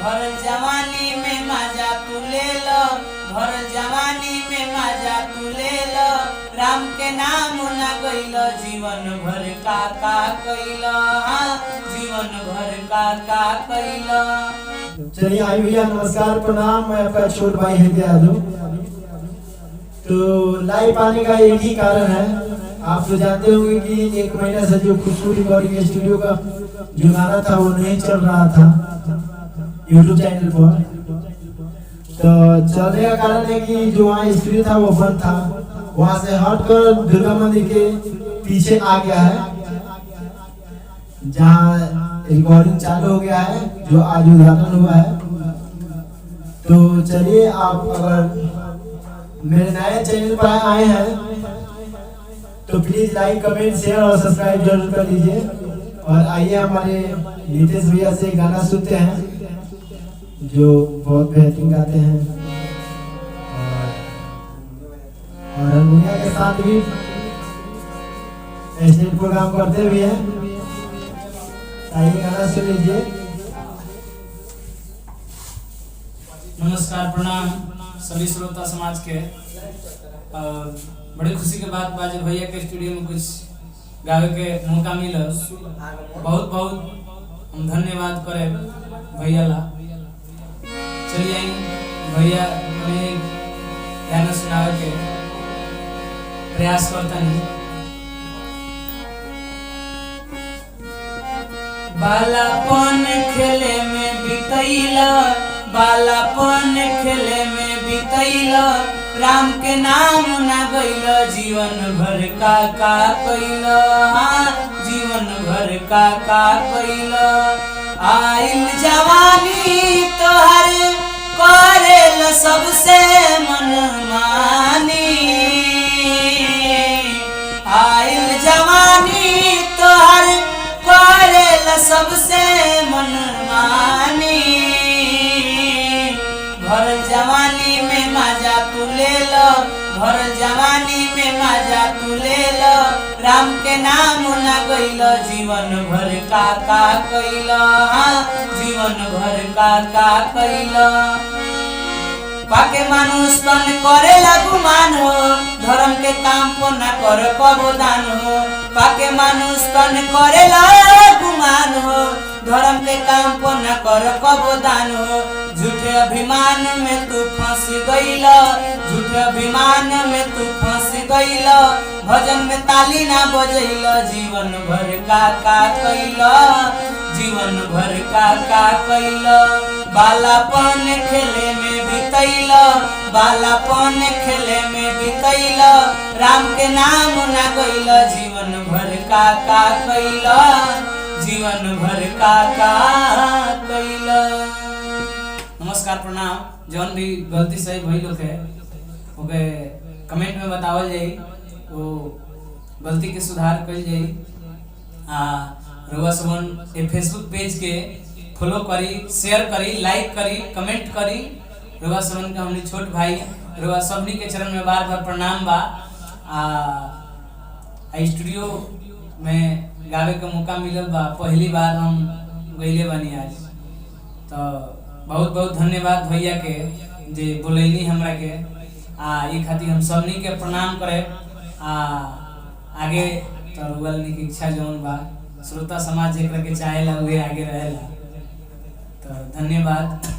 भर जवानी में मजा तू ले लो, भर जवानी में मजा तू ले लो, राम के नाम न गइलो जीवन भर का कइलो, हाँ जीवन भर का कइलो। चलिए आई भैया नमस्कार प्रणाम, मैं आपका छोट भाई हृदय यादव। तो लाइव आने का एक ही कारण है, आप तो जानते होंगे कि 1 महीना से जो खुशबू रिकॉर्डिंग स्टूडियो का जो गाना था वो नहीं चल रहा था यूट्यूब चैनल पर। तो चलने का कारण है कि जो वहाँ स्टूडियो था वो बंद था, वहाँ से हटकर दुर्गा मंदिर के पीछे आ गया है जहाँ रिकॉर्डिंग चालू हो गया है, जो आज उद्घाटन हुआ है। तो चलिए आप अगर मेरे नए चैनल पर आए हैं तो प्लीज लाइक कमेंट शेयर और सब्सक्राइब जरूर कर लीजिए। और आइए हमारे नीतीश भैया से गाना सुनते हैं जो बहुत बेहतरीन गाते हैं और हारमोनिया के साथ भी स्टेज प्रोग्राम करते भी हैं। आइए गाना सुन लीजिए। नमस्कार प्रणाम सभी श्रोता समाज के। और बड़ी खुशी के बात बा जब भैया के स्टूडियो में कुछ गावे के मौका मिला, बहुत बहुत हम धन्यवाद करे भैया ला। चलिए आई भैया हमें गाना सुनावे के प्रयास करता नहीं। बालापन खेले में बितैला, बालापन खेले में बितैला, राम के नाम न गइलो जीवन भर का कइलो, हाँ जीवन भर का कइलो। आइल जवानी तोहर करेल सबसे मनमानी, आइल जवानी तोहर करेल सबसे मनमानी, भर जवानी में मजा तू ले लो, भर जवानी में मजा तू ले लो, राम के नाम न गइलो जीवन भर का कइलो, हाँ जीवन भर का कइलो। पाके मानुष तन करेला गुमान हो, धर्म के काम को न कर कबो दान हो। पाके मानुष तन करेला गुमान हो, धर्म के काम को न कर कबो दान हो। झूठे अभिमान में तू फंस गइला, झूठे अभिमान में तू फंस गइला, भजन में ताली ना बजैला जीवन भर का कइला, जीवन भर का कइला। बालापन खेले में बितैला, बालापन खेले में बितैला, राम के नाम न गइला जीवन भर का कइला, जीवन भर का कइला। नमस्कार प्रणाम। जौन भी गलती सही भइल होखे ओके कमेंट में बतावल जाई, वो गलती के सुधार कइल जाई। रउआ सबन ए फेसबुक पेज के फॉलो करी, शेयर करी, लाइक करी, कमेंट करी। रउआ सबन के हमनी छोट भाई रउआ सबनी के चरण में बार बार प्रणाम बा। स्टूडियो में गावे के मौका मिलल बा, पहली बार हम गइले बानी आज। तो बहुत बहुत धन्यवाद भैया के जे बोलैनी हमरा के। ये खातिर हम सबनी के प्रणाम करे। आगे तो रउआनी की इच्छा जौन बा, श्रोता समाज जेकरा के चाहेला उहे आगे रहेला। तो धन्यवाद।